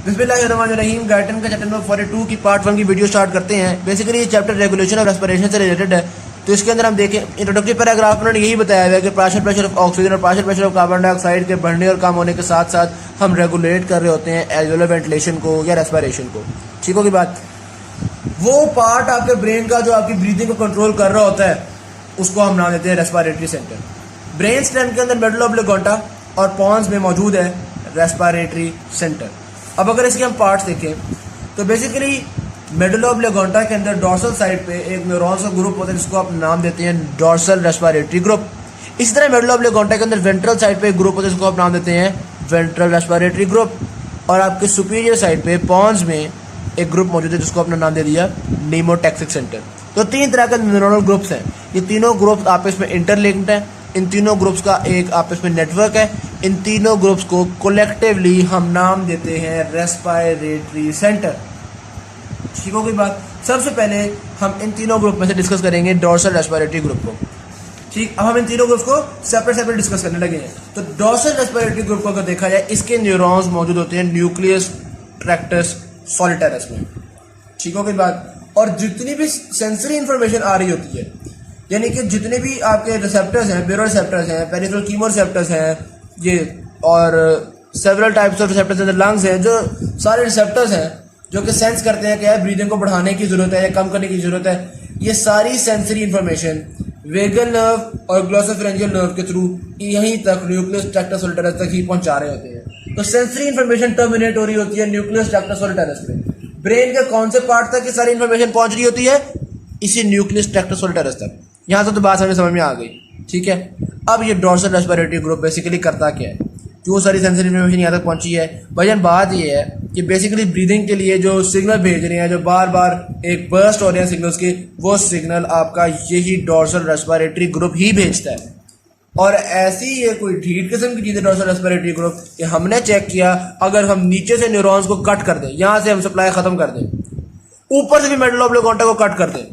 बिस्मिल्लाहिर्रहमानिर्रहीम। गuyton का chapter number 42 की पार्ट 1 की वीडियो स्टार्ट करते हैं। बेसिकली ये चैप्टर रेगुलेशन और रेस्पिरेशन से रिलेटेड है। तो इसके अंदर हम देखें इंट्रोडक्टरी पैराग्राफ में उन्होंने यही बताया हुआ है कि पार्शियल प्रेशर ऑफ ऑक्सीजन और partial pressure of carbon dioxide के बढ़ने और कम होने के साथ साथ हम रेगुलेट कर रहे होते हैं एल्वेओलर वेंटिलेशन को या रेस्पिरेशन को। ठीक होगी बात। वो पार्ट आपके ब्रेन का जो आपकी ब्रीदिंग को कंट्रोल कर रहा होता है उसको हम नाम देते हैं रेस्पिरेटरी सेंटर। ब्रेन स्टेम के अंदर मेडुला ऑब्लिंगुएटा और पॉन्स में मौजूद है रेस्पिरेटरी सेंटर। अब अगर इसके हम पार्ट्स देखें तो बेसिकली मेडुला ऑब्लिंगुएटा के अंदर डॉर्सल साइड पे एक न्यूरॉन्स का ग्रुप होता है जिसको आप नाम देते हैं डॉर्सल रेस्पिरेटरी ग्रुप। इसी तरह मेडुला ऑब्लिंगुएटा के अंदर वेंट्रल साइड पे एक ग्रुप होता है जिसको आप नाम देते हैं वेंट्रल रेस्पिरेटरी ग्रुप। और आपके सुपीरियर साइड पे पॉन्स में एक ग्रुप मौजूद है जिसको अपना नाम दे दिया नीमोटैक्सिक सेंटर। तो तीन तरह के न्यूरॉनल ग्रुप्स हैं। ये तीनों ग्रुप्स आपस में इंटरलिंक्ड हैं। इन तीनों ग्रुप्स का एक आपस में नेटवर्क है। इन तीनों ग्रुप्स को कलेक्टिवली हम नाम देते हैं रेस्पिरेटरी सेंटर। ठीक हो गई बात। सबसे पहले हम इन तीनों ग्रुप में से डिस्कस करेंगे डॉर्सल रेस्पिरेटरी ग्रुप को। ठीक, अब हम इन तीनों ग्रुप्स को सेपरेट डिस्कस करने लगे हैं। तो डॉर्सल रेस्पिरेटरी ग्रुप को अगर देखा जाए इसके न्यूरॉन्स मौजूद होते हैं न्यूक्लियस ट्रैक्टस सॉलिटैरिस में। ठीक हो गई बात। और जितनी भी सेंसरी इंफॉर्मेशन आ रही होती है, यानी कि जितने भी आपके रिसेप्टर्स हैं, बेरो रिसेप्टर्स हैं, पेरिफेरल कीमो रिसेप्टर्स हैं, ये और सेवरल टाइप्स ऑफ रिसेप्टर्स हैं, लंग्स हैं, जो सारे रिसेप्टर्स हैं जो कि सेंस करते हैं कि यार ब्रीदिंग को बढ़ाने की जरूरत है या कम करने की जरूरत है। ये सारी सेंसरी इंफॉर्मेशन वेगन नर्व और ग्लोसोफेरेंजियल नर्व के थ्रू यहीं तक न्यूक्लियस ट्रैक्टस सॉलिटैरिस तक ही पहुंचा रहे होते हैं। तो सेंसरी इंफॉर्मेशन टर्मिनेट हो रही होती है न्यूक्लियस ट्रैक्टस सॉलिटैरिस में। ब्रेन के कौन से पार्ट तक ये सारी इंफॉर्मेशन पहुंच रही होती है? इसी न्यूक्लियस ट्रैक्टस सॉलिटैरिस तक। यहां से तो बात समझ में आ गई। ठीक है। अब ये डॉर्सल रेस्पिरेटरी ग्रुप बेसिकली करता क्या है, क्यों सारी सेंसरी इंफॉर्मेशन यहाँ तक पहुंची है? भाईजान बात ये है कि बेसिकली ब्रीदिंग के लिए जो सिग्नल भेज रहे हैं, जो बार बार एक बर्स्ट हो रहे हैं सिग्नल्स के, वो सिग्नल आपका यही डॉर्सल रेस्पिरेटरी ग्रुप ही भेजता है। और ऐसी ये कोई ढीठ किस्म की चीज है डॉर्सल रेस्पिरेटरी ग्रुप कि हमने चेक किया, अगर हम नीचे से न्यूरॉन्स को कट कर दें, यहां से हम सप्लाई खत्म कर दें, ऊपर से भी मेडुला ऑब्लिंगुएटा को कट कर दें,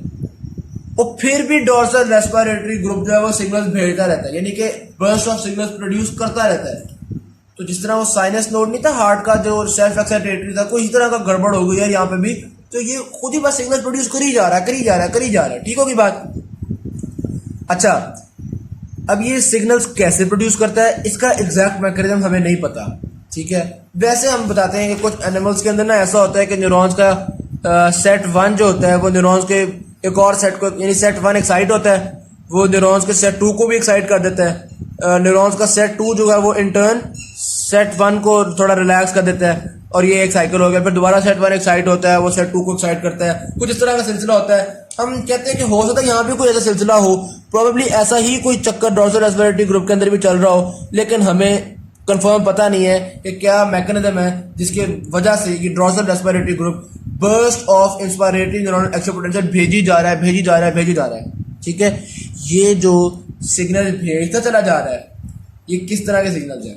और फिर भी डॉर्सल रेस्पिरेटरी ग्रुप जो है वो सिग्नल्स भेजता रहता है, यानी कि बर्स्ट ऑफ सिग्नल्स प्रोड्यूस करता रहता है। तो जिस तरह वो साइनस नोड नहीं था हार्ट का जो सेल्फ एक्साइटेटरी था, कोई इस तरह का गड़बड़ हो गई है यहाँ पे भी, तो ये खुद ही बस सिग्नल प्रोड्यूस करी जा रहा है। ठीक होगी बात। अच्छा, अब ये सिग्नल्स कैसे प्रोड्यूस करता है इसका एग्जैक्ट मैकेनिज्म हमें नहीं पता। ठीक है। वैसे हम बताते हैं कि कुछ एनिमल्स के अंदर ना ऐसा होता है कि न्यूरॉन्स का सेट 1 जो होता है वो न्यूरॉन्स के एक और सेट को, यानी सेट 1 एक्साइट होता है, वो न्यूरॉन्स के सेट 2 को भी एक्साइट कर देता है। न्यूरॉन्स का सेट 2 जो है वो इंटर्न सेट 1 को थोड़ा रिलैक्स कर देता है, और ये एक साइकिल हो गया। फिर दोबारा सेट 1 एक्साइट होता है, वो सेट 2 को एक्साइट करता है। कुछ इस तरह का सिलसिला होता है। हम कहते हैं कि हो सकता है यहाँ भी कोई ऐसा सिलसिला हो, प्रोबेबली ऐसा ही कोई चक्कर डॉर्सल रेस्पिरेटरी ग्रुप के अंदर भी चल रहा हो, लेकिन हमें कंफर्म पता नहीं है कि क्या मैकेनिज्म है जिसके वजह से ये dorsal respiratory group burst of inspiratory neuronal action potential भेजी जा रहा है। ठीक है। ये जो सिग्नल भेजता चला जा रहा है, ये किस तरह के सिग्नल्स हैं?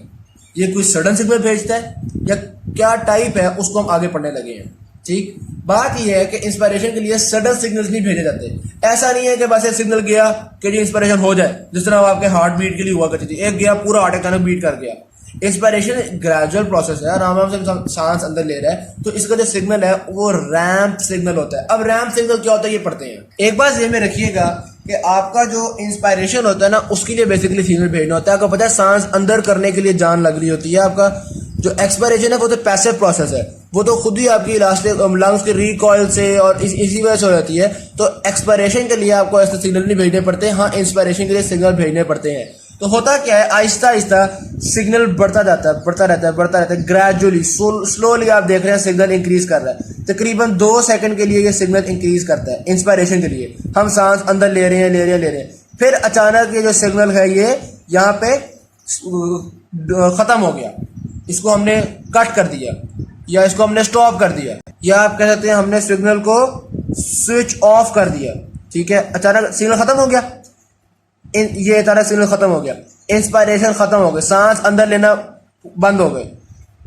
ये कोई सडन सिग्नल भेजता है या क्या टाइप है, उसको हम आगे पढ़ने लगे हैं। ठीक। बात यह है कि इंस्पिरेशन के लिए सडन सिग्नल्स नहीं भेजे जाते। ऐसा नहीं है कि बस एक सिग्नल गया कि जी इंस्पिरेशन हो जाए, जिस तरह आपके हार्ट बीट के लिए हुआ करती थी, एक गया पूरा हार्ट अचानक बीट कर गया। इंस्पिरेशन ग्रेजुअल प्रोसेस है, आराम से सांस अंदर ले रहा है, तो इसका जो सिग्नल है वो रैंप सिग्नल होता है। अब रैंप सिग्नल क्या होता है ये पढ़ते हैं। एक बात ध्यान में रखिएगा कि आपका जो इंस्पिरेशन होता है ना, उसके लिए बेसिकली सिग्नल भेजना होता है। आपको पता है सांस अंदर करने के लिए जान लग रही होती है। आपका जो एक्सपायरेशन है वो तो पैसिव प्रोसेस है, वो तो खुद ही आपकी इलास्टिक लंग्स के रिकॉइल से और इसी वजह से हो जाती है। तो एक्सपायरेशन के लिए आपको ऐसे सिग्नल नहीं भेजने पड़ते, हाँ इंस्पिरेशन के लिए सिग्नल भेजने पड़ते हैं। तो होता क्या है, आहिस्ता आहिस्ता सिग्नल बढ़ता रहता है ग्रेजुअली, स्लोली आप देख रहे हैं सिग्नल इंक्रीज कर रहा है। तकरीबन 2 सेकंड के लिए ये सिग्नल इंक्रीज करता है इंस्पिरेशन के लिए। हम सांस अंदर ले रहे हैं, फिर अचानक ये जो सिग्नल है ये यहाँ पे खत्म हो गया, इसको हमने कट कर दिया या इसको हमने स्टॉप कर दिया, या आप कह सकते हैं हमने सिग्नल को स्विच ऑफ कर दिया। ठीक है। अचानक सिग्नल खत्म हो गया, ये तरह सिग्नल खत्म हो गया, इंस्पिरेशन खत्म हो गया, सांस अंदर लेना बंद हो गए।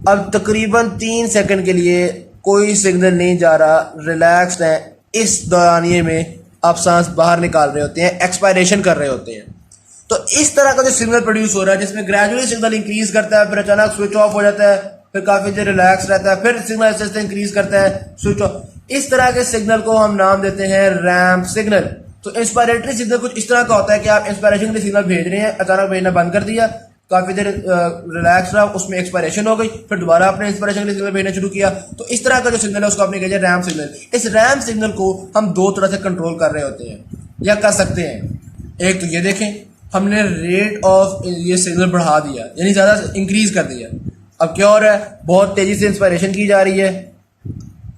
अब तकरीबन 3 सेकंड के लिए कोई सिग्नल नहीं जा रहा, रिलैक्स्ड है। इस दौरानिए में आप सांस बाहर निकाल रहे होते हैं, एक्सपायरेशन कर रहे होते हैं। तो इस तरह का जो सिग्नल प्रोड्यूस हो रहा है जिसमें ग्रेजुअली सिग्नल इंक्रीज करता है, फिर अचानक स्विच ऑफ हो जाता है, फिर काफी देर रिलैक्स रहता है, फिर सिग्नल ऐसे ऐसे इंक्रीज करता है, स्विच ऑफ। इस तरह के सिग्नल को हम नाम देते हैं रैम्प सिग्नल। तो इंस्पायरेटरी सिग्नल कुछ इस तरह का होता है कि आप इंस्पायरेशन के लिए सिग्नल भेज रहे हैं, अचानक भेजना बंद कर दिया, काफी देर रिलैक्स रहा, उसमें एक्सपायरेशन हो गई, फिर दोबारा आपने इंस्पायरेशन के लिए सिग्नल भेजना शुरू किया। तो इस तरह का जो सिग्नल है उसको आपने कहा रैम्प सिग्नल। इस रैम्प सिग्नल को हम दो तरह से कंट्रोल कर रहे होते हैं या कर सकते हैं। एक तो ये देखें, हमने रेट ऑफ ये सिग्नल बढ़ा दिया, यानी ज्यादा इंक्रीज कर दिया। अब क्या हो रहा है, बहुत तेजी से इंस्पायरेशन की जा रही है,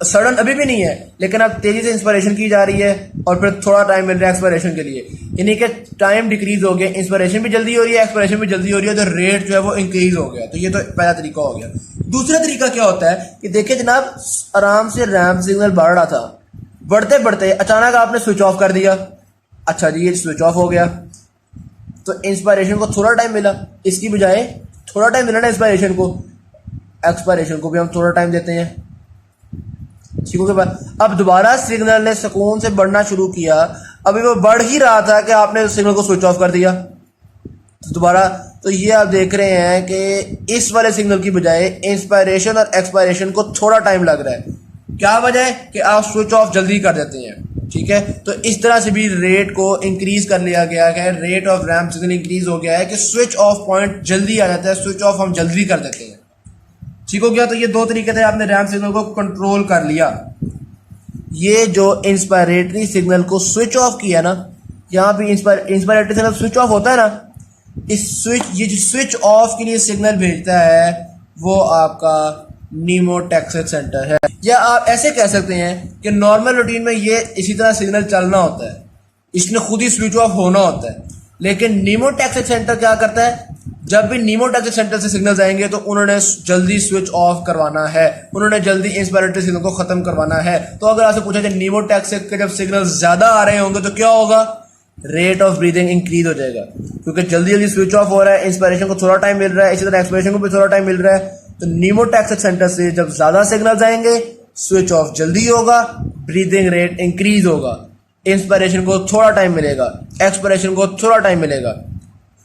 सडन अभी भी नहीं है लेकिन अब तेजी से इंस्पायरेशन की जा रही है, और फिर थोड़ा टाइम मिल रहा है एक्सपायरेशन के लिए, यानी कि टाइम डिक्रीज हो गया, इंस्पायरेशन भी जल्दी हो रही है, एक्सपायरेशन भी जल्दी हो रही है, तो रेट जो है वो इंक्रीज हो गया। तो ये तो पहला तरीका हो गया। दूसरा तरीका क्या होता है कि देखिए जनाब, आराम से रैम्प सिग्नल बढ़ रहा था, बढ़ते बढ़ते अचानक आपने स्विच ऑफ कर दिया। अच्छा जी, ये स्विच ऑफ हो गया तो इंस्पायरेशन को थोड़ा टाइम मिला, इसकी बजाय थोड़ा टाइम मिला ना इंस्पायरेशन को, एक्सपायरेशन को भी हम थोड़ा टाइम देते हैं। ठीक हो गया। अब दोबारा सिग्नल ने सुकून से बढ़ना शुरू किया, अभी वो बढ़ ही रहा था कि आपने सिग्नल को स्विच ऑफ कर दिया तो दोबारा। तो ये आप देख रहे हैं कि इस वाले सिग्नल की बजाय इंस्पायरेशन और एक्सपायरेशन को थोड़ा टाइम लग रहा है। क्या वजह है कि आप स्विच ऑफ जल्दी कर देते हैं। ठीक है, तो इस तरह से भी रेट को इंक्रीज कर लिया गया है, rate of ramp signal increase हो गया है कि स्विच ऑफ पॉइंट जल्दी आ जाता है, स्विच ऑफ हम जल्दी कर देते हैं। ठीक हो गया। तो ये दो तरीके थे, आपने रैम्प सिग्नल को कंट्रोल कर लिया। ये जो इंस्पायरेटरी सिग्नल को स्विच ऑफ किया ना, यहाँ भी इंस्पायरेटरी सिग्नल स्विच ऑफ होता है ना, ये जो स्विच ऑफ के लिए सिग्नल भेजता है वो आपका नीमोटैक्सिक सेंटर है। या आप ऐसे कह सकते हैं कि नॉर्मल रूटीन में ये इसी तरह सिग्नल चलना होता है, इसने खुद ही स्विच ऑफ होना होता है। लेकिन नीमोटैक्सिक सेंटर क्या करता है, जब भी नीमोटैक्सिक सेंटर से सिग्नल्स आएंगे तो उन्होंने जल्दी स्विच ऑफ करवाना है, उन्होंने जल्दी इंस्पायरेटरी सिग्नल को खत्म करवाना है। तो अगर आपसे पूछा जाए नीमोटैक्सिक के जब सिग्नल ज्यादा आ रहे होंगे तो क्या होगा, रेट ऑफ ब्रीदिंग इंक्रीज हो जाएगा, क्योंकि जल्दी जल्दी स्विच ऑफ हो रहा है, इंस्पायरेशन को थोड़ा टाइम मिल रहा है, इसी तरह एक्सपायरेशन को भी थोड़ा टाइम मिल रहा है। तो नीमोटैक्सिक सेंटर से जब ज्यादा सिग्नल्स आएंगे स्विच ऑफ जल्दी होगा, ब्रीदिंग रेट इंक्रीज होगा, इंस्पायरेशन को थोड़ा टाइम मिलेगा, एक्सपायरेशन को थोड़ा टाइम मिलेगा।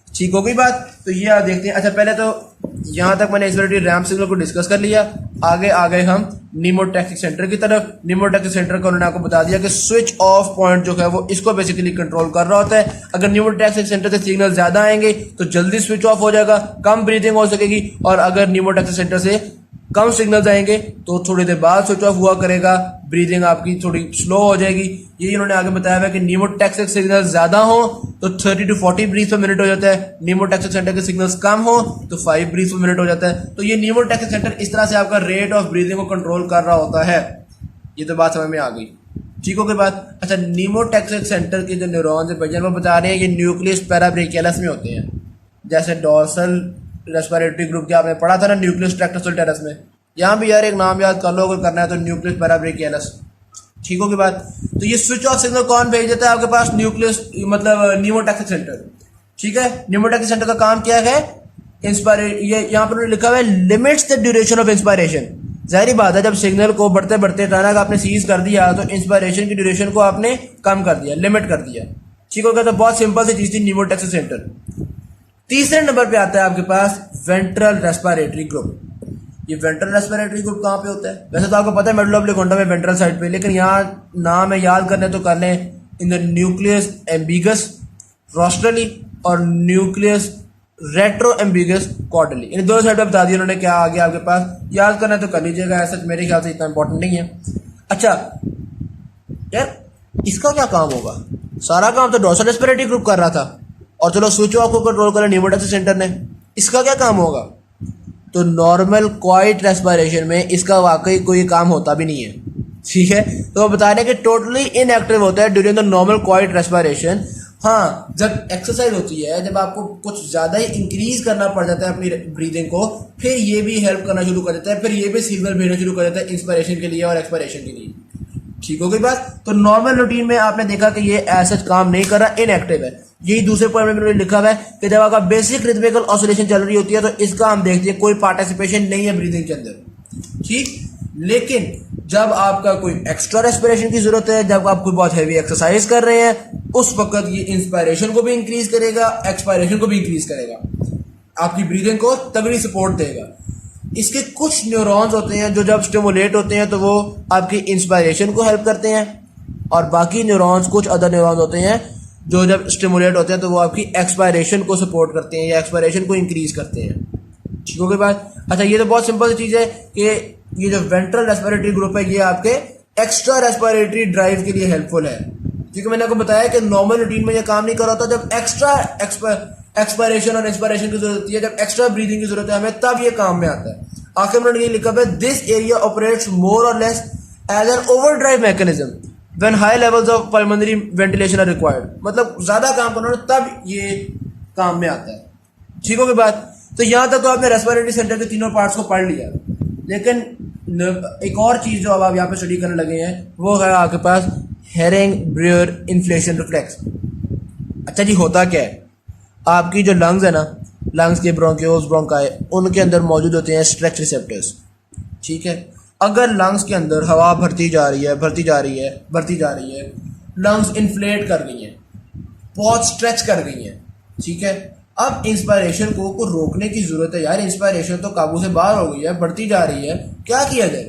ठीक हो गई बात। तो ये आप देखते हैं। अच्छा, पहले तो यहां तक मैंने इंस्पायरेटरी रैम्प सिग्नल को डिस्कस कर लिया। आगे आ गए हम नीमोटैक्सिक सेंटर की तरफ। नीमोटैक्सिक सेंटर को उन्होंने आपको बता दिया कि स्विच ऑफ पॉइंट जो है वो इसको बेसिकली कंट्रोल कर रहा होता है। अगर नीमोटैक्सिक सेंटर से सिग्नल ज्यादा आएंगे तो जल्दी स्विच ऑफ हो जाएगा, कम ब्रीदिंग हो सकेगी, और अगर नीमोटैक्सिक सेंटर से कम सिग्नल्स आएंगे तो थोड़ी देर बाद स्विच ऑफ हुआ करेगा, ब्रीदिंग आपकी थोड़ी स्लो हो जाएगी। ये इन्होंने आगे बताया है कि नीमोटैक्सिक सिग्नल ज्यादा हो तो 30 to 40 ब्रीथ पर मिनट हो जाता है, नीमोटैक्सिक सेंटर के सिग्नल्स कम हो तो 5 ब्रीथ पर मिनट हो जाता है। तो ये नीमोटैक्सिक सेंटर इस तरह से आपका रेट ऑफ ब्रीदिंग को कंट्रोल कर रहा होता है। ये तो बात समझ में आ गई। ठीक हो गई बात। अच्छा, नीमोटैक्सिक सेंटर के जो न्यूरॉन्स है वो बता रहे हैं ये न्यूक्लियस पैराब्रेकियलस में होते हैं। जैसे डोर्सल रेस्पिरेटरी ग्रुप के आपने पढ़ा था ना, न्यूक्लियस ट्रैक्टस टेरेस में, यहाँ भी यार एक नाम याद कर लो अगर करना है तो, न्यूक्लियस पैराब्रेकियलस। ठीक हो गई बात। तो ये स्विच ऑफ सिग्नल कौन भेज देता है आपके पास, न्यूक्लियस मतलब नीमोटैक्सिक सेंटर। ठीक है, न्यूमोटैक्सिक सेंटर का काम क्या है, ये यहाँ पर लिखा हुआ है limits the duration of inspiration. जाहिर बात है, जब सिग्नल को बढ़ते बढ़ते अचानक आपने सीज कर दिया तो इंस्पायरेशन की ड्यूरेशन को आपने कम कर दिया, लिमिट कर दिया। ठीक हो गया। तो बहुत सिंपल सी चीज थी न्यूमोटैक्सिक सेंटर। तीसरे नंबर पे आता है आपके पास वेंट्रल रेस्पिरेटरी ग्रुप। ये वेंट्रल रेस्पिरेटरी ग्रुप कहाँ पे होता है, वैसे तो आपको पता है मेडुला ऑब्लिंगुइटा में वेंट्रल साइड पे, लेकिन यहाँ नाम है याद करने तो कर लें, इन द न्यूक्लियस एम्बिगस रोस्ट्रली और न्यूक्लियस रेट्रो एम्बिगस कॉर्डली, इन दोनों साइड पे बता दिया उन्होंने क्या आ गया आपके पास, याद करना तो कर लीजिएगा, ऐसा मेरे ख्याल से इतना इंपॉर्टेंट नहीं है। अच्छा यार, इसका क्या काम होगा, सारा काम तो डोर्सल रेस्पिरेटरी ग्रुप कर रहा था, और चलो स्विच ऑफ को कंट्रोल कर न्यूमोटैक्सिक सेंटर ने, इसका क्या काम होगा। तो नॉर्मल क्वाइट रेस्पिरेशन में इसका वाकई कोई काम होता भी नहीं है। ठीक है, तो वो बता रहे हैं कि टोटली इनएक्टिव होता है during the normal quite respiration. हाँ, जब एक्सरसाइज होती है, जब आपको कुछ ज्यादा ही इंक्रीज करना पड़ जाता है अपनी ब्रीदिंग को, फिर ये भी हेल्प करना शुरू कर देता है, फिर ये भी सिग्नल भेजना शुरू कर देता है इंस्पिरेशन के लिए और एक्सपिरेशन के लिए। ठीक हो गई बात। तो नॉर्मल रूटीन में आपने देखा कि ये ऐसा काम नहीं कर रहा, इनएक्टिव है। यही दूसरे पॉइंट में मैंने लिखा हुआ है कि जब आपका बेसिक रिथमिकल ऑसिलेशन चल रही होती है तो इसका हम देखते हैं कोई पार्टिसिपेशन नहीं है ब्रीदिंग के अंदर। ठीक, लेकिन जब आपका कोई एक्स्ट्रा रेस्पिरेशन की जरूरत है, जब आप कोई बहुत हैवी एक्सरसाइज कर रहे हैं, उस वक्त ये इंस्पायरेशन को भी इंक्रीज करेगा, एक्सपायरेशन को भी इंक्रीज करेगा, आपकी ब्रीदिंग को तगड़ी सपोर्ट देगा। इसके कुछ न्यूरॉन्स होते हैं जो जब स्टिमुलेट होते हैं तो वो आपकी इंस्पायरेशन को हेल्प करते हैं, और बाकी न्यूरॉन्स, कुछ अदर न्यूरॉन्स होते हैं जो जब स्टिमुलेट होते हैं तो वो आपकी एक्सपायरेशन को सपोर्ट करते हैं या एक्सपायरेशन को इंक्रीज करते हैं। ठीक हो गई बात। अच्छा, ये तो बहुत सिंपल सी चीज़ है कि ये जो वेंट्रल रेस्पिरेटरी ग्रुप है ये आपके एक्स्ट्रा रेस्पिरेटरी ड्राइव के लिए हेल्पफुल है, क्योंकि मैंने आपको बताया कि नॉर्मल रूटीन में ये काम नहीं कर रहा था। जब एक्स्ट्रा एक्सपायरेशन और इंस्पायरेशन की जरूरत होती है, जब एक्स्ट्रा ब्रीदिंग की जरूरत है हमें, तब ये काम में आता है। आखिर में ये लिखा है, this area operates more or less as an overdrive mechanism when high levels of pulmonary ventilation are required. मतलब ज्यादा काम करना तब ये काम में आता है। ठीक हो गई बात। तो यहां तक तो आपने रेस्पिरेटरी सेंटर के तीनों पार्ट्स को पढ़ लिया, लेकिन एक और चीज जो अब आप यहाँ पे स्टडी करने लगे हैं वो है आपके पास हेरिंग ब्रूअर इन्फ्लेशन रिफ्लेक्स। अच्छा जी, होता क्या है, आपकी जो लंग्स है ना, लंग्स के ब्रोंकियोल्स, ब्रोंकाई, उनके अंदर मौजूद होते हैं स्ट्रेच रिसेप्टर्स। ठीक है, अगर लंग्स के अंदर हवा भरती जा रही है, लंग्स इन्फ्लेट कर गई हैं, बहुत स्ट्रेच कर गई हैं, ठीक है, अब इंस्पायरेशन को रोकने की जरूरत है। यार इंस्पायरेशन तो काबू से बाहर हो गई है, बढ़ती जा रही है, क्या किया जाए?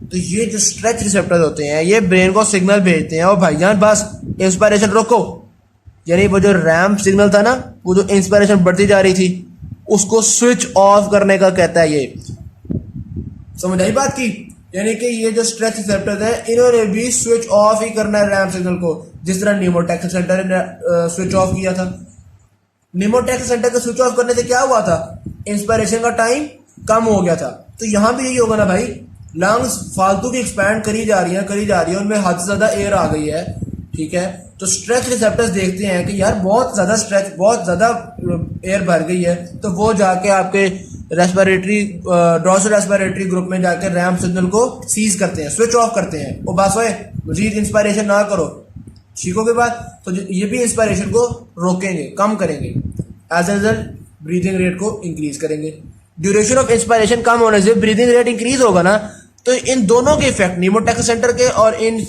तो ये जो स्ट्रेच रिसेप्टर्स होते हैं ये ब्रेन को सिग्नल भेजते हैं, और भाईजान बस इंस्पायरेशन रोको। यानी वो जो रैम्प सिग्नल था ना, वो जो इंस्पायरेशन बढ़ती जा रही थी, उसको स्विच ऑफ करने का कहता है ये। समझ आई बात की? यानी कि ये जो स्ट्रेच रिसेप्टर्स है इन्होंने भी स्विच ऑफ ही करना है रैम्प सिग्नल को, जिस तरह निमोटेक्स सेंटर ने स्विच ऑफ किया था। निमोटेक्स सेंटर को स्विच ऑफ करने से क्या हुआ था? इंस्पायरेशन का टाइम कम हो गया था। तो यहां भी यही होगा ना भाई, लंग्स फालतू की एक्सपैंड करी जा रही है, उनमें हद से ज्यादा एयर आ गई है, ठीक है, तो स्ट्रेच रिसेप्टर्स देखते हैं कि यार बहुत ज्यादा एयर भर गई है, तो वो जाके आपके रेस्पिरेटरी डॉर्सल रेस्पिरेटरी ग्रुप में जाके रैम्प सिग्नल को सीज करते हैं, स्विच ऑफ करते हैं। वो बस ओए मजीद इंस्पायरेशन ना करो, ठीक हो गई बात। तो ये भी इंस्पायरेशन को रोकेंगे, कम करेंगे, as a result breathing rate को इंक्रीज करेंगे। ड्यूरेशन ऑफ इंस्पायरेशन कम होने से ब्रीदिंग रेट इंक्रीज होगा ना, तो इन दोनों के इफेक्ट निमोटेक्स सेंटर के और इन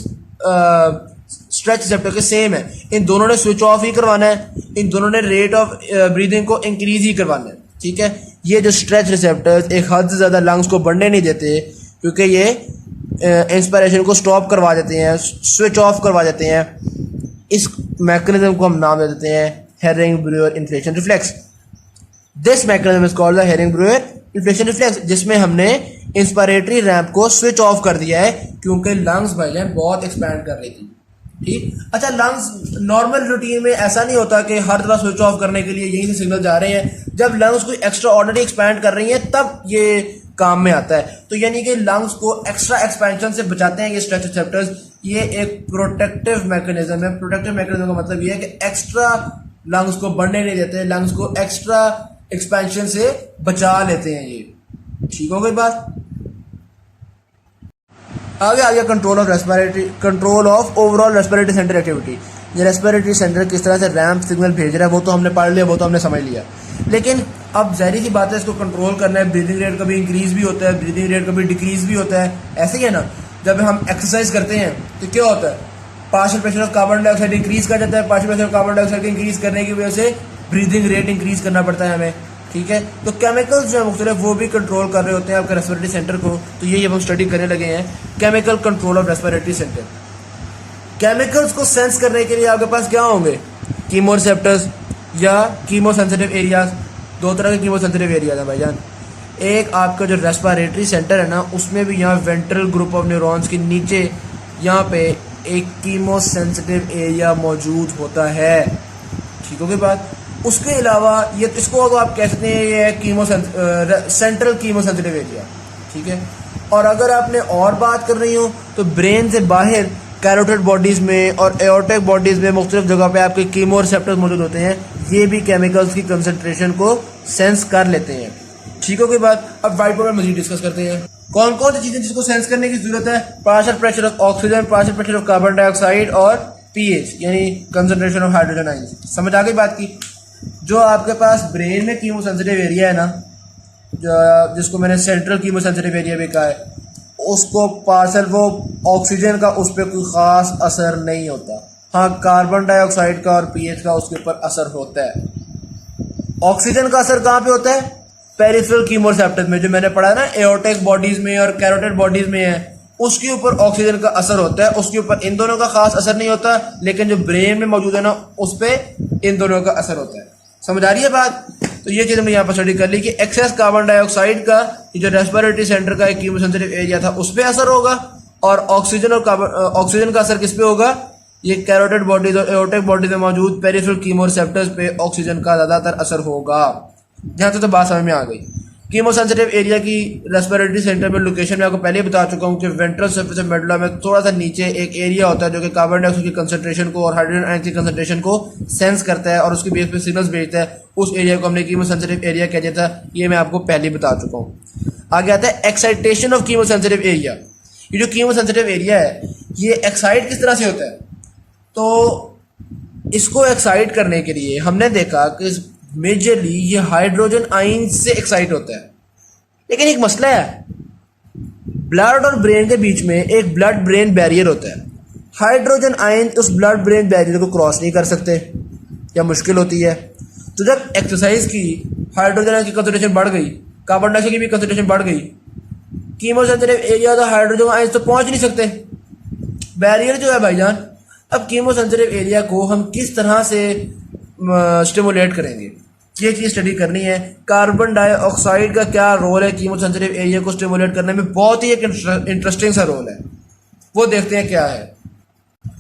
स्ट्रेच रिसेप्टर के सेम है। इन दोनों ने स्विच ऑफ ही करवाना है, इन दोनों ने रेट ऑफ ब्रीदिंग को इंक्रीज ही करवाना है, ठीक है। ये जो स्ट्रेच रिसेप्टर्स एक हद से ज्यादा लंग्स को बढ़ने नहीं देते, क्योंकि ये इंस्पायरेशन को स्टॉप करवा देते हैं, स्विच ऑफ करवा देते हैं। इस मैकेनिज्म को हम नाम दे देते हैं herring Breuer inflation reflex. This mechanism is called the herring Breuer inflation reflex, जिसमें हमने इंस्पायरेटरी रैंप को स्विच ऑफ कर दिया है, क्योंकि लंग्स भाई बहुत एक्सपैंड कर रही थी। ठीक, अच्छा, लंग्स नॉर्मल रूटीन में ऐसा नहीं होता कि हर दफा स्विच ऑफ करने के लिए यहीं से सिग्नल जा रहे हैं। जब लंग्स कोई एक्स्ट्रा ऑर्डिनरी एक्सपैंड कर रही हैं तब ये काम में आता है। तो यानी कि लंग्स को एक्स्ट्रा एक्सपेंशन से बचाते हैं ये स्ट्रेच रिसेप्टर्स। ये एक प्रोटेक्टिव मैकेनिज्म है। प्रोटेक्टिव मैकेनिज्म का मतलब ये है कि एक्स्ट्रा लंग्स को बढ़ने नहीं देते, लंग्स को एक्स्ट्रा एक्सपेंशन से बचा लेते हैं ये। ठीक हो गई बात। आगे आ गया control of overall respiratory centre activity. ये रेस्पिरेटरी सेंटर किस तरह से रैम्प सिग्नल भेज रहा है वो तो हमने पढ़ लिया, वो तो हमने समझ लिया। लेकिन अब ज़ाहिर सी बात है, इसको कंट्रोल करना है। ब्रीदिंग रेट कभी इंक्रीज भी होता है, ब्रीदिंग रेट कभी डिक्रीज भी होता है। ऐसे ही है ना, जब हम एक्सरसाइज करते हैं तो क्या होता है, partial pressure of carbon dioxide increase कर जाता है। Partial pressure of carbon dioxide को इंक्रीज करने की वजह से ब्रीदिंग रेट इंक्रीज करना पड़ता है हमें। ठीक है, तो केमिकल्स जो है मुख्तलिफ वो भी कंट्रोल कर रहे होते हैं आपके रेस्पिरेटरी सेंटर को। तो यही हम स्टडी करने लगे हैं, chemical control of respiratory centre. Chemicals को सेंस करने के लिए आपके पास क्या होंगे, कीमो रिसेप्टर्स या कीमोसेंसिटिव एरियाज। दो तरह के कीमोसेंसिटिव एरियाज हैं भाईजान। एक आपका जो रेस्पिरेटरी सेंटर है ना, उसमें भी यहाँ वेंट्रल ग्रुप ऑफ न्यूरॉन्स के नीचे यहाँ पे एक कीमोसेंसिटिव एरिया मौजूद होता है। ठीक हो गई बात। उसके अलावा ये इसको आप कह सकते हैं ये है सेंट्रल कीमोसेंसिटिव एरिया। ठीक है, और अगर आपने और बात कर रही हो तो ब्रेन से बाहर कैरोटिड बॉडीज में और एओर्टिक बॉडीज में मुख्तलिफ जगह पे आपके कीमो रिसेप्टर्स मौजूद होते हैं। ये भी केमिकल्स की कंसंट्रेशन को सेंस कर लेते हैं। ठीक हो गई बात। अब व्हाइट बोर्ड में मजीद डिस्कस करते हैं कौन कौन सी चीजें जिसको सेंस करने की जरूरत है। Partial pressure of oxygen, partial pressure of carbon dioxide और पीएच यानी कंसंट्रेशन ऑफ हाइड्रोजन आयंस। समझ आ गई बात की। जो आपके पास ब्रेन में कीमोसेंसिटिव एरिया है ना, जिसको मैंने सेंट्रल कीमोसेंसिटिव एरिया भी कहा है, उसको पार्सल वो ऑक्सीजन का उस पर कोई ख़ास असर नहीं होता। हाँ, कार्बन डाइऑक्साइड का और पीएच का उसके ऊपर असर होता है। ऑक्सीजन का असर कहाँ पे होता है? पेरिफेरल कीमोरिसेप्टर्स में, जो मैंने पढ़ा है ना एओर्टिक बॉडीज में और कैरोटिड बॉडीज में है, उसके ऊपर ऑक्सीजन का असर होता है। उसके ऊपर इन दोनों का खास असर नहीं होता, लेकिन जो ब्रेन में मौजूद है ना, उस पर इन दोनों का असर होता है। समझ आ रही है बात? तो ये चीज़ हमने यहाँ पर स्टडी कर ली कि एक्सेस कार्बन डाइऑक्साइड का जो रेस्पिरेटरी सेंटर का एक कीमोसेंसिटिव एरिया था उस पर असर होगा, और ऑक्सीजन का असर किस पे होगा? ये कैरोटिड बॉडीज और एओर्टिक बॉडीज में मौजूद पेरिफेरल कीमोरिसेप्टर्स पे ऑक्सीजन का ज़्यादातर असर होगा। जहाँ तक तो बात समझ में आ गई। कीमोसेंसिटिव एरिया की रेस्पिरेटरी सेंटर में लोकेशन मैं आपको पहले ही बता चुका हूँ कि वेंट्रल सरफेस ऑफ मेडुला में थोड़ा सा नीचे एक एरिया होता है जो कि कार्बन डाइऑक्साइड की कंसंट्रेशन को और हाइड्रोजन आयन की कंसंट्रेशन को सेंस करता है और उसके बेस पे सिग्नल्स भेजता है। उस एरिया को हमने कीमोसेंसिटिव एरिया कह दिया था, ये मैं आपको पहले ही बता चुका हूँ। आगे आता है एक्साइटेशन ऑफ कीमोसेंसिटिव एरिया। ये जो कीमोसेंसिटिव एरिया है ये एक्साइट किस तरह से होता है? तो इसको एक्साइट करने के लिए हमने देखा कि मेजरली ये हाइड्रोजन आयन से एक्साइट होता है। लेकिन एक मसला है, ब्लड और ब्रेन के बीच में एक ब्लड ब्रेन बैरियर होता है। हाइड्रोजन आयन उस ब्लड ब्रेन बैरियर को क्रॉस नहीं कर सकते या मुश्किल होती है। तो जब एक्सरसाइज की हाइड्रोजन आयन की कंसंट्रेशन बढ़ गई, कार्बन डाइऑक्साइड की भी कंसंट्रेशन बढ़ गई, कीमोसेंसिटिव एरिया तो हाइड्रोजन आयन तो पहुंच नहीं सकते, बैरियर जो है भाईजान। अब कीमोसेंसिटिव एरिया को हम किस तरह से स्टिमुलेट करेंगे, ये चीज़ स्टडी करनी है। कार्बन डाइऑक्साइड का क्या रोल है कीमोसेंसिटिव एरिया को स्टिमुलेट करने में? बहुत ही एक इंटरेस्टिंग सा रोल है, वो देखते हैं क्या है।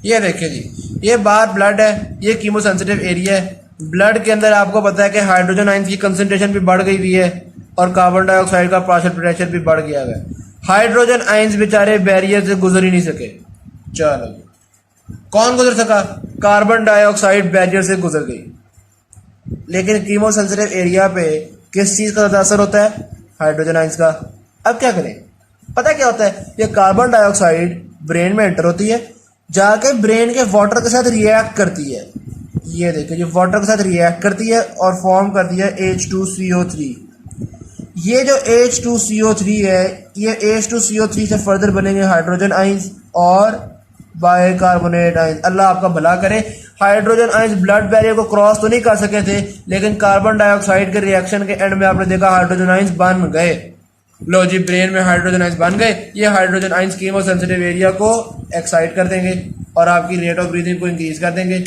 ये देखिए जी, ये बाहर ब्लड है, ये कीमोसेंसिटिव एरिया है। ब्लड के अंदर आपको पता है कि हाइड्रोजन आयन की कंसंट्रेशन भी बढ़ गई हुई है और कार्बन डाइऑक्साइड का पार्शियल प्रेशर भी बढ़ गया है। हाइड्रोजन आयन्स बेचारे बैरियर से गुजर ही नहीं सके। चलो, कौन गुजर सका? कार्बन डाइऑक्साइड बैरियर से गुजर गई। लेकिन कीमोसेंसिटिव एरिया पे किस चीज का ज्यादा असर होता है? हाइड्रोजन आयंस का। अब क्या करें? पता क्या होता है, ये कार्बन डाइऑक्साइड ब्रेन में एंटर होती है, जाके ब्रेन के वाटर के साथ रिएक्ट करती है। ये देखिए, ये वाटर के साथ रिएक्ट करती है और फॉर्म करती है H2CO3। ये जो H2CO3 है, ये H2CO3 से फर्दर बनेंगे हाइड्रोजन आयंस और बाइकार्बोनेट आयंस। अल्लाह आपका भला करे, हाइड्रोजन आयंस ब्लड बैरियर को क्रॉस तो नहीं कर सके थे, लेकिन कार्बन डाइऑक्साइड के रिएक्शन के एंड में आपने देखा हाइड्रोजन आयंस बन गए। लो जी, ब्रेन में हाइड्रोजन आयंस बन गए। ये हाइड्रोजन आयंस कीमोसेंसिटिव एरिया को एक्साइट कर देंगे और आपकी रेट ऑफ ब्रीथिंग को इंक्रीज कर देंगे।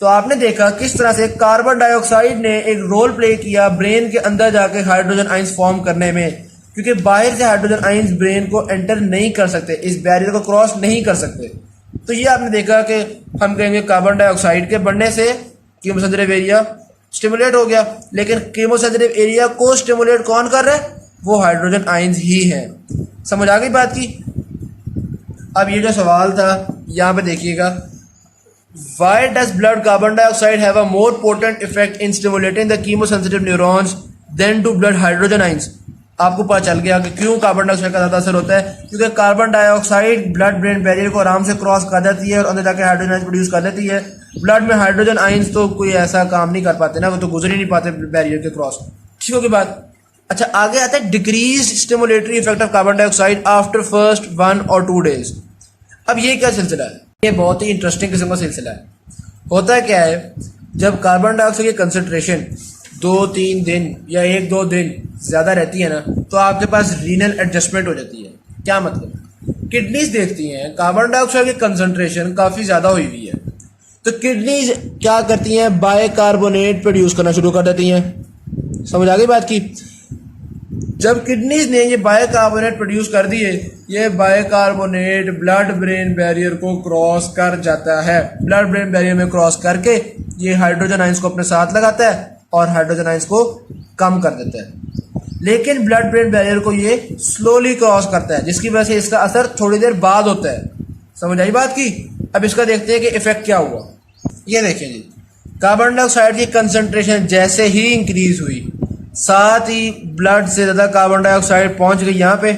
तो आपने देखा किस तरह से कार्बन डाइऑक्साइड ने एक रोल प्ले किया ब्रेन के अंदर जाके हाइड्रोजन आयंस फॉर्म करने में, क्योंकि बाहर से हाइड्रोजन आयंस ब्रेन को एंटर नहीं कर सकते, इस बैरियर को क्रॉस नहीं कर सकते। तो ये आपने देखा कि हम कहेंगे कार्बन डाइऑक्साइड के बढ़ने से कीमोसेंसिटिव एरिया स्टिमुलेट हो गया, लेकिन कीमोसेंसिटिव एरिया को स्टिमुलेट कौन कर रहा है? वो हाइड्रोजन आयंस ही हैं। समझ आ गई बात की? अब ये जो सवाल था यहाँ पे देखिएगा, why does blood carbon dioxide have a more potent effect in stimulating the chemosensitive neurons than to blood hydrogen ions? आपको पता चल गया कि क्यों कार्बन डाइऑक्साइड का ज्यादा असर होता है, क्योंकि carbon dioxide blood brain barrier को आराम से क्रॉस कर देती है और अंदर जाके हाइड्रोजन आयंस प्रोड्यूस कर लेती है। ब्लड में हाइड्रोजन आयंस तो कोई ऐसा काम नहीं कर पाते ना, वो तो गुजर ही नहीं पाते बैरियर के क्रॉस। ठीक होगी बात? अच्छा, आगे आता है decrease stimulatory effect of carbon dioxide after first 1 और 2 days। अब ये क्या सिलसिला है? ये बहुत ही इंटरेस्टिंग किस्म का सिलसिला है। होता क्या है, जब कार्बन डाइऑक्साइड की कंसंट्रेशन 2-3 दिन या 1-2 दिन ज्यादा रहती है ना, तो आपके पास रीनल एडजस्टमेंट हो जाती है। क्या मतलब? किडनीज देखती हैं कार्बन डाइऑक्साइड की कंसंट्रेशन काफी ज्यादा हुई हुई है, तो किडनीज क्या करती हैं? बाइकार्बोनेट प्रोड्यूस करना शुरू कर देती हैं। समझ आ गई बात की? जब किडनीज ने ये बाइकार्बोनेट प्रोड्यूस कर दिए, ये बाइकार्बोनेट ब्लड ब्रेन बैरियर को क्रॉस कर जाता है। ब्लड ब्रेन बैरियर में क्रॉस करके ये हाइड्रोजन आयंस को अपने साथ लगाता है और हाइड्रोजन आयंस को कम कर देता है। लेकिन ब्लड ब्रेन बैरियर को ये स्लोली क्रॉस करता है, जिसकी वजह से इसका असर थोड़ी देर बाद होता है। समझ आई बात की? अब इसका देखते हैं कि इफेक्ट क्या हुआ। ये देखिए जी, कार्बन डाइऑक्साइड की कंसंट्रेशन जैसे ही इंक्रीज हुई, साथ ही ब्लड से ज्यादा कार्बन डाइऑक्साइड पहुंच गई यहाँ पे,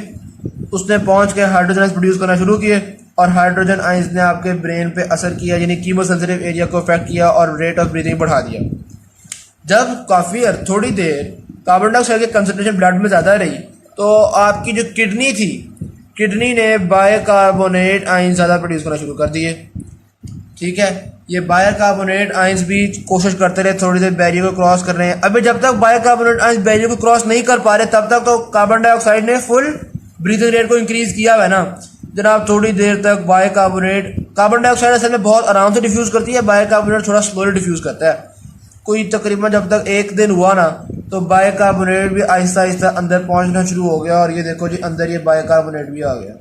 उसने पहुंच के हाइड्रोजन आयंस प्रोड्यूस करना शुरू किए और हाइड्रोजन आयंस ने आपके ब्रेन पे असर किया, यानी कीमोसेंसिटिव एरिया को इफेक्ट किया और रेट ऑफ ब्रीथिंग बढ़ा दिया। जब काफी थोड़ी देर कार्बन डाइऑक्साइड की कंसंट्रेशन ब्लड में ज्यादा रही, तो आपकी जो किडनी थी, किडनी ने बाइकार्बोनेट आयन ज्यादा प्रोड्यूस करना शुरू कर दिए। ठीक है, ये बाइकार्बोनेट आयंस भी कोशिश करते रहे थोड़ी देर बैरियर को क्रॉस कर रहे हैं। अभी जब तक बाइकार्बोनेट आयंस बैरियर को क्रॉस नहीं कर पा रहे तब तक तो कार्बन डाइऑक्साइड ने फुल ब्रीथिंग रेट को इंक्रीज किया हुआ है ना जनाब। थोड़ी देर तक कार्बन डाइऑक्साइड असल में बहुत आराम से डिफ्यूज करती है, बाइकार्बोनेट थोड़ा स्लोली डिफ्यूज करता है। कोई तकरीबन जब तक एक दिन हुआ ना तो बाइकार्बोनेट भी आहिस्ता आहिस्ता अंदर पहुंचना शुरू हो गया और ये देखो जी अंदर ये बाइकार्बोनेट भी आ गया।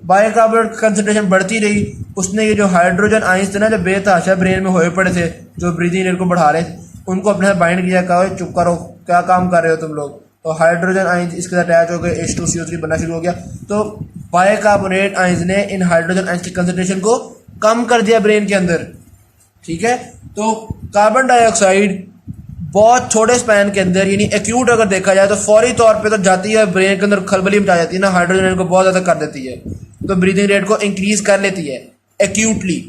बाइकार्बोनेट कंसंट्रेशन बढ़ती रही, उसने ये जो हाइड्रोजन आयंस थे ना जो बेतहाशा ब्रेन में होए पड़े थे जो ब्रीदिंग रेट को बढ़ा रहे थे उनको अपने साथ बाइंड किया, कहा चुप करो क्या काम कर रहे हो तुम लोग। तो हाइड्रोजन आयंस इसके साथ अटैच हो गए, H2CO3 बनना शुरू हो गया। तो बाइकार्बोनेट आयंस ने इन हाइड्रोजन आयंस की कंसंट्रेशन को कम कर दिया ब्रेन के अंदर। ठीक है, तो कार्बन डाइऑक्साइड बहुत छोटे स्पैन के अंदर यानी एक्यूट अगर देखा जाए तो फौरी तौर पे तो जाती है ब्रेन के अंदर खलबली मचा जाती है ना, हाइड्रोजन को बहुत ज़्यादा कर देती है, तो ब्रीदिंग रेट को इंक्रीज कर लेती है एक्यूटली।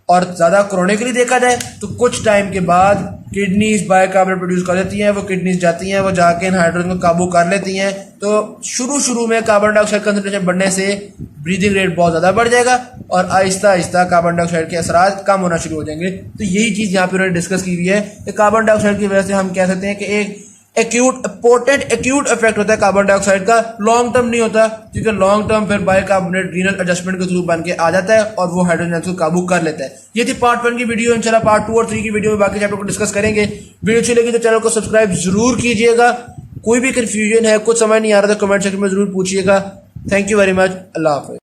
और ज़्यादा क्रोनिकली देखा जाए तो कुछ टाइम के बाद किडनीज बाइकार्बोनेट प्रोड्यूस कर देती हैं, वो किडनीज जाती हैं, वो जाके इन हाइड्रोजन को काबू कर लेती हैं। तो शुरू में कार्बन डाइऑक्साइड कंसंट्रेशन बढ़ने से ब्रीदिंग रेट बहुत ज़्यादा बढ़ जाएगा और आहिस्ता आहिस्ता कार्बन डाइऑक्साइड के असरात कम होना शुरू हो जाएंगे। तो यही चीज़ यहाँ पे उन्होंने डिस्कस की हुई है कि कार्बन डाइऑक्साइड की वजह से हम कह सकते हैं कि एक एक्यूट इफेक्ट होता है कार्बन डाइऑक्साइड का, लॉन्ग टर्म नहीं होता क्योंकि लॉन्ग टर्म फिर बाइकार्बोनेट रीनल एडजस्टमेंट के थ्रू बन के आ जाता है और वो हाइड्रोजन को काबू कर लेता है। ये थी पार्ट 1 की वीडियो। इंशाल्लाह पार्ट 2 और 3 की वीडियो में बाकी चैप्टर को डिस्कस करेंगे। वीडियो अच्छी लगी तो चैनल को सब्सक्राइब जरूर कीजिएगा। कोई भी कंफ्यूजन है, कुछ समझ नहीं आ रहा तो कमेंट सेक्शन में जरूर पूछिएगा। Thank you very much. अल्लाह हाफिज़।